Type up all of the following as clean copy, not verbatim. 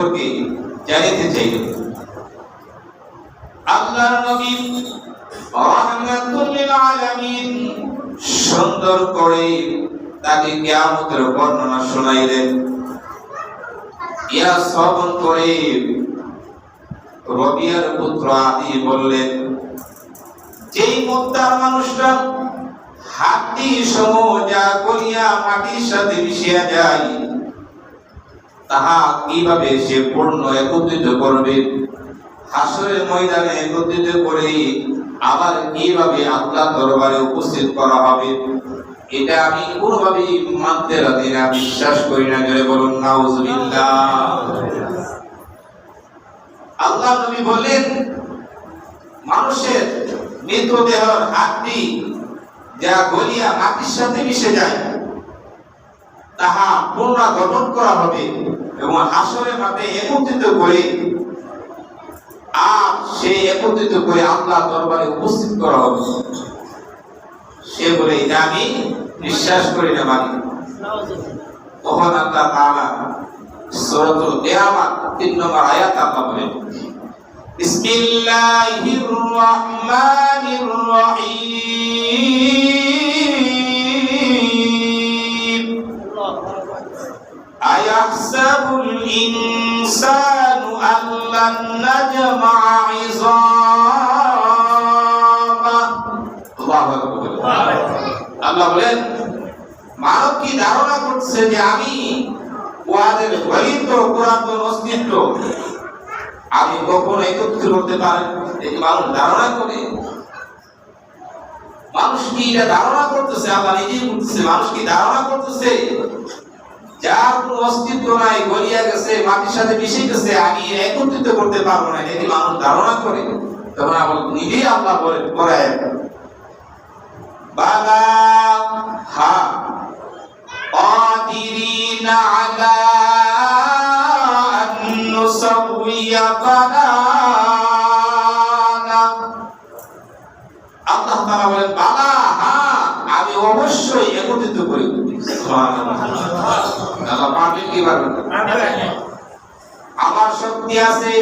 জানিতে চাইল। আল্লাহর নবী রাহমাতুল লিল আলামিন সুন্দর করে তাকে কিয়ামতের বর্ণনা শোনাইলেন। ইয়া শ্রবণ করে রবিয়ার পুত্র আদি বললেন, যেই মুক্তার মানুষটা হাতি সমূহ যা গলিয়া মাটির সাথে মিশিয়া যায়, তাহা কিভাবে সে পূর্ণ একত্রিত করবে, হাসরের ময়দানে একত্রিত করে আবার কিভাবে আল্লাহ দরবারে উপস্থিত করা হবে, এটা আমি কোনোভাবেই মানতে রাজি না, বিশ্বাস করি না। জোরে বলুন নাউজুবিল্লাহ। আল্লাহ নবী বলেন, মানুষের মৃতদেহের হাড্ডি যা গলিয়া মাটির সাথে মিশে যায়, তাহা পুনর্গঠন করা হবে এবং হাসরের মাঠে একত্রিত করে আর সে একত্রিত করে আল্লাহ দরবারে উপস্থিত করা হবে। সে বলে, এটা আমি বিশ্বাস করি না, মানি। তখন আল্লাহ তাআলা সূরাতুল কিয়ামাত 3 নম্বর আয়াত আল্লাহ বলেন, বিসমিল্লাহির রহমানির রহিম, আয়াহসাবুল ইনসানু আল্লান নাজমা ইযামা। আল্লাহু আকবার। আল্লাহ বলেন, মানব কি ধারণা করছে যে আমি ওয়াদের গলিত পুরাতন অস্তিত্ব আমি কখনো একত্রিত করতে পারি? এই মানুষ ধারণা করে। মানুষ কি এটা ধারণা করতেছে? আল্লাহ নিজেই বলতেছে, মানুষ কি ধারণা করতেছে যার কোনো অস্তিত্ব নাই, গলিয়া গেছে, মাটির সাথে মিশে গেছে, আমি একত্রিত করতে পারবো না, যদি মানুষ ধারণা করে? তখন আবার নিজেই আল্লাহ বলেন, পড়ায়, বালা হা কাদিরিনা আলা আন নুসাউইয়া বানানা। আল্লাহ তাআলা বলেন, বালা হা, আমি অবশ্যই একত্রিত করি। সুবহানাল্লাহ। আল্লাহ পাবেন কি পারবেন? আমার শক্তি আছে,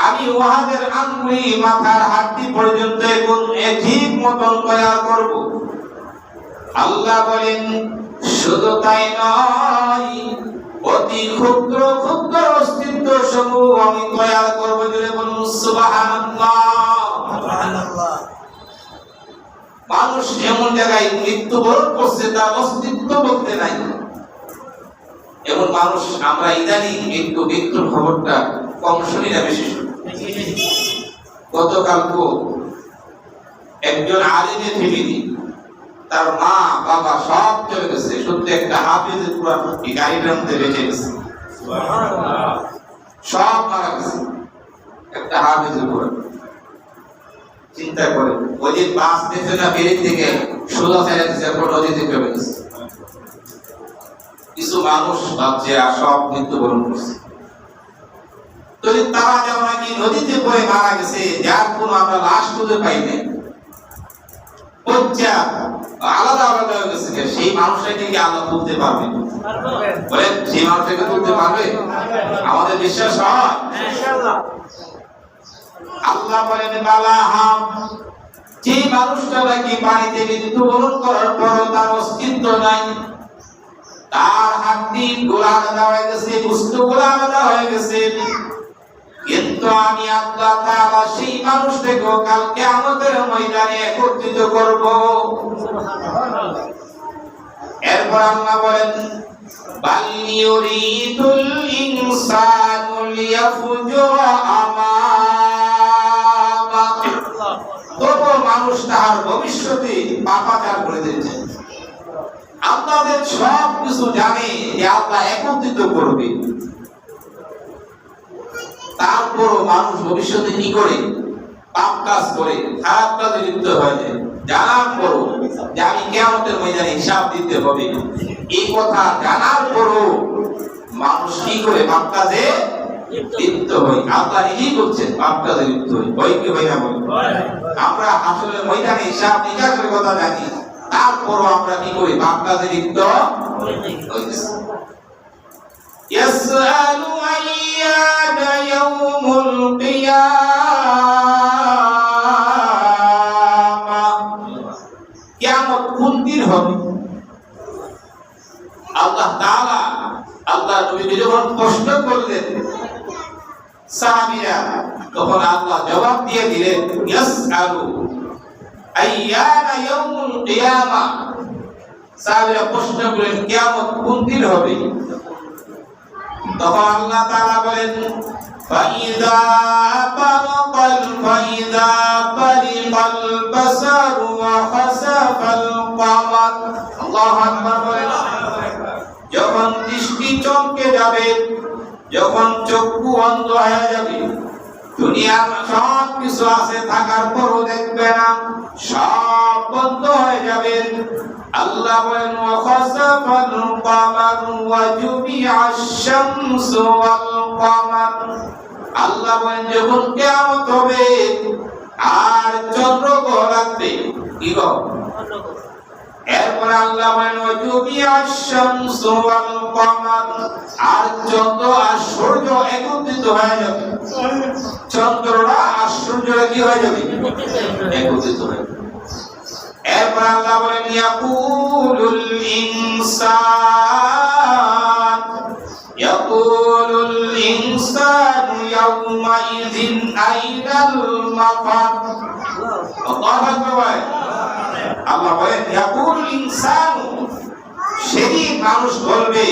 আমি ওয়াহাদের আঙ্গুলি মাথার হাড়ি পর্যন্ত ঠিক মতন তৈরি করব। আল্লাহ বলেন, শুধু তাই নয়, অতি ক্ষুদ্র ক্ষুদ্র অস্তিত্ব সমূহ আমি তৈরি করব। জোরে বলুন সুবহানাল্লাহ। সুবহানাল্লাহ। মানুষ এমন জায়গায় মৃত্যুবরণ করছে, তার অস্তিত্ব বলতে নাই। এমন মানুষ আমরা ইদানিং একটু মৃত্যুর খবরটা কম শুনি না, বেশি শুনি। গতকালকে একজন আলিমের ফ্যামিলি, তার মা বাবা সব চলে গেছে, শুধু একটা হাফেজে কুরআন গাড়িটার মধ্যে বেঁচে গেছে। সুবহানাল্লাহ। সব মারা গেছে, একটা হাফেজে কুরআন। চিন্তা করে, ওই যে বাস দেখছে না, বেরিয়ে থেকে সোজা ছেড়ে দিচ্ছে, নদীতে চলে গেছে। কিছু মানুষ ভাবছে আর সব মৃত্যুবরণ করছে। তারা যেমন নাকি নদীতে পড়ে মারা গেছে, যার কোনো আমরা লাশ খুঁজে পাইনি, আলাদা আলাদা হয়ে গেছে, সেই মানুষটাকে কি আল্লাহ তুলতে পারবে? বলেন, সেই মানুষটাকে তুলতে পারবে? আমাদের বিশ্বাস হয় ইনশাআল্লাহ। আল্লাহ বলেন, বালা হাম, যে মানুষটা নাকি পানিতে মৃত্যুবরণ করার পর তার অস্তিত্ব নাই, তার হাড্ডি গুলো আলাদা হয়ে গেছে, বস্তুগুলো আলাদা হয়ে গেছে, কিন্তু আমি আল্লাহ তাআলা সেই মানুষটাকে কাল কিয়ামতের ময়দানে একত্রিত করব। এরপর আল্লাহ বলেন, বাল ইউরিদুল ইনসানু লিয়াফজুরা আমামা। তবু মানুষ তার ভবিষ্যতে পাপাচার করে দিচ্ছে। আপনাদের সব কিছু জানে যে আল্লাহ একত্রিত করবে, তারপরও মানুষ ভবিষ্যতে কি করে? পাপ কাজ করে, খারাপ কাজে লিপ্ত হয়ে যায়। জানার পরও যে আমি কিয়ামতের ময়দানে হিসাব দিতে হবে, এই কথা জানার পরও মানুষ কি করে? পাপ কাজে লিপ্ত হয়। আল্লাহ নিজেই বলছেন, পাপ কাজে লিপ্ত হয়। ভয় কি হয় না? বল, আমরা আসলে ময়দানে হিসাব নিকাশের কথা জানি, তারপরও আমরা কি করি? পাপ কাজে লিপ্ত হইতেছি। ইয়াসআলু আইয়ানা ইয়াউমুল কিয়ামাহ, কিয়ামত কোন দিন হবে? আল্লাহ তাআলা আল্লাহ নবী যখন প্রশ্ন করলেন সাহাবীরা, তখন আল্লাহ জবাব দিয়ে দিলেন ইয়াসআলু আইয়ানা ইয়াউমুল কিয়ামাহ। সাহাবীরা প্রশ্ন করলেন কিয়ামত কোন দিন হবে? তখন আল্লাহ তাআলা বলেন ফাইযা বারিকাল বাসারু ওয়া খাসাফাল কমার। আল্লাহু আকবার বলেন। যখন দৃষ্টি চমকে যাবে, যখন চক্ষু অন্ধ হয়ে যাবে, দুনিয়ার সব কিছু আছে থাকার পরও দেখবে না, সব বন্ধ হয়ে যাবে। আল্লাহ বলেন ওয়া খাসাফাল কমার ওয়া জুমিআশ শামসু ওয়াল কমার। আল্লাহ বলেন যখন কিয়ামত হবে আর চন্দ্র গ্রহ লাগবে, কি গো? এরপর আল্লাহ বলেন ওয়া জুমিআশ শামসু ওয়াল কমার, আর চন্দ্র আর সূর্য একত্রিত হয়ে যাবে। চন্দ্ররা আর সূর্যরা কি হয়ে যাবে? একত্রিত হয়ে যাবে। এরপর আল্লাহ বলেন ইয়াকুলুল ইনসানু ইয়াউমাইযিন আইনাল মাফার। আল্লাহু আকবার। আল্লাহ বলেন ইয়াকুলুল ইনসানু, সেই মানুষ বলবে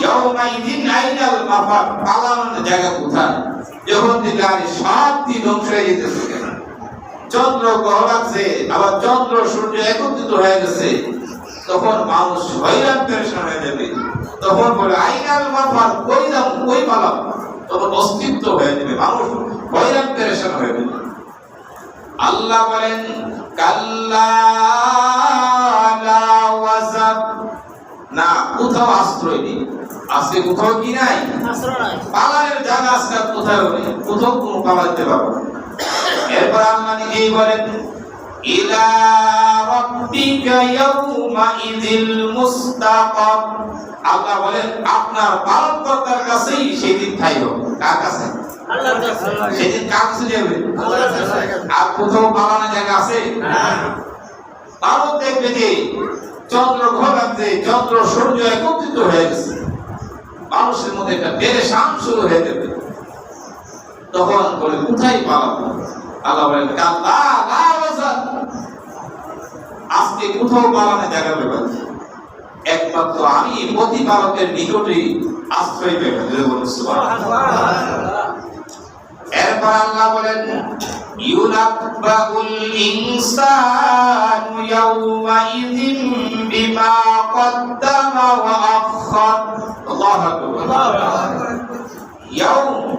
ইয়াউমাইযিন আইনাল মাফার, পালানোর জায়গা কোথায়? যখন দেখবে সব দিন ধ্বংস হয়ে যেতেছে, চন্দ্র গ্রহ লাগছে, আবার চন্দ্র সূর্য একত্রিত হয়ে গেছে, তখন মানুষ হয়রান পেরেশান হয়ে যাবে। তখন বলে আইনাল মাফার, কই যাম, কই পালাম? তখন অস্তিত্ব হয়ে যাবে, মানুষ হয়রান পেরেশান হয়ে যাবে। আল্লাহ বলেন কাল্লা লা ওয়াজার, না কোথাও আশ্রয় নেই। আজকে কোথাও কি নাই? আশ্রয় নাই। পালানোর জায়গা আজকে কোথাও নেই, কোথাও কোনো পালাতে পারবে না। এরপর আল্লাহ নিজেই বলেন ইলা রাব্বিকা ইয়াউমাইযিল মুস্তাকার। আল্লাহ বলেন আপনার পালনকর্তার কাছেই সেদিন ঠাঁই হবে। কার কাছে? আল্লাহর কাছে। সেদিন কার কাছে যাবে? আল্লাহর কাছে। আর কোথাও পালানোর জায়গা আছে? না। তাও দেখবে যে চন্দ্র গ্রহ লাগছে, চন্দ্র সূর্য একত্রিত হয়ে গেছে, মানুষের মধ্যে একটা পেরেশান শুরু হয়ে যাবে। তখন বলে কোথায় পালাবো? আল্লাহ বলেন কাল্লা লা ওয়াজার, আজকে কোথাও পালানোর জায়গা পাবে না, একমাত্র আমি প্রতিপালকের নিকটেই আশ্রয় পেয়ে যাবে। সুবহানাল্লাহ। এরপর আল্লাহ বলেন ইউনাব্বাউল ইনসানু ইয়াউমাইযিন বিমা কদ্দামা ওয়া আখখার। আল্লাহু আকবার।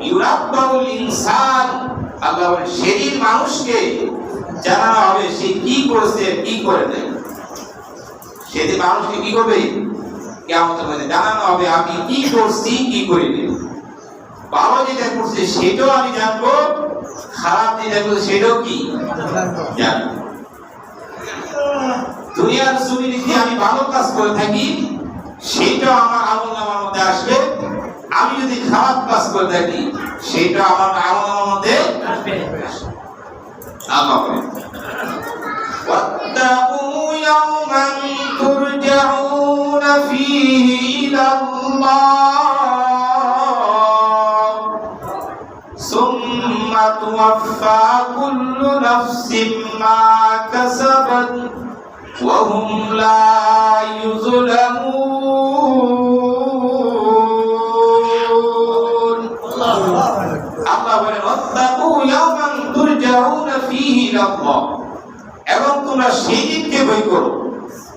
ইউনাব্বাউল ইনসান, আল্লাহ বলেন সেদিন মানুষকে জানানো হবে সে কি করেছে কি করে নাই। সেদিন মানুষকে কি করবে? কিয়ামতের মধ্যে জানানো হবে আমি কি করছি কি করিনি। ভালো যেটা করছে সেটাও আমি জানবো, খারাপ যেটা করছে সেটাও কি জানবো। দুনিয়ার জমিনে যদি আমি ভালো কাজ করে থাকি সেটাও আমার আমলনামার মধ্যে আসবে, আমি যদি খারাপ কাজ করে থাকি সেটা আমার আমলনামার মধ্যে আসবে। আল্লাহ বলেন ওয়াত্তাকু ইয়াওমান তুরজাউনা ফীহি ইলাল্লাহ সুম্মা তুওয়াফফা কুল্লু নাফসিন মা কাসাবাত ওয়া হুম লা ইউযলামুন। আল্লাহ বলেন ওয়াত্তাকু ইয়াওমান তুরজাউনা ফীহি ইলাল্লাহ, এবং তোমরা সেই দিনকে ভয় করো।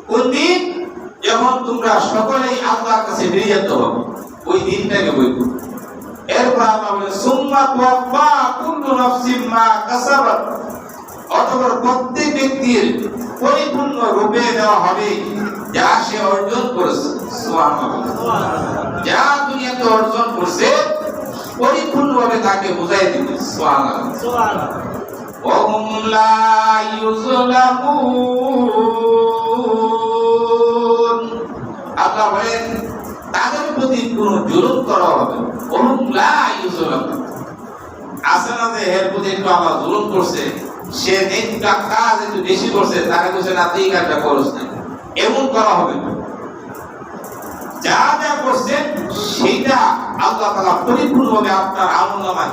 কোন দিন? যখন তোমরা সকলেই আল্লাহর কাছে ফিরে যেতে হবে, ওই দিনটাকে ভয় করো। এরপর আল্লাহ বলেন সুম্মা তুওয়াফফা কুল্লু নাফসিন মা কাসাবাত, অতঃপর প্রত্যেক ব্যক্তির পরিপূর্ণ রূপে দেওয়া হবে যা সে অর্জন করেছে। সুবহানাল্লাহ। যা দুনিয়াতে অর্জন করেছে পরিপূর্ণভাবে তাকে বুঝাই দিবে। সুবহানাল্লাহ। وهم لا يظلمون। আল্লাহ বলেন তাদের প্রতি কোনো জুলুম করা হবে। ওহুম লা ইউজলামুন। আছে না যে এর প্রতি একটু আবার জুলুম করছে, সে নেকটা কাজ একটু বেশি করছে, তাকে বলছে না তুই কাজটা করছ না, এমন করা হবে না। যা যা করছেন সেটা আল্লাহ তাআলা পরিপূর্ণভাবে আপনার আমলনামায়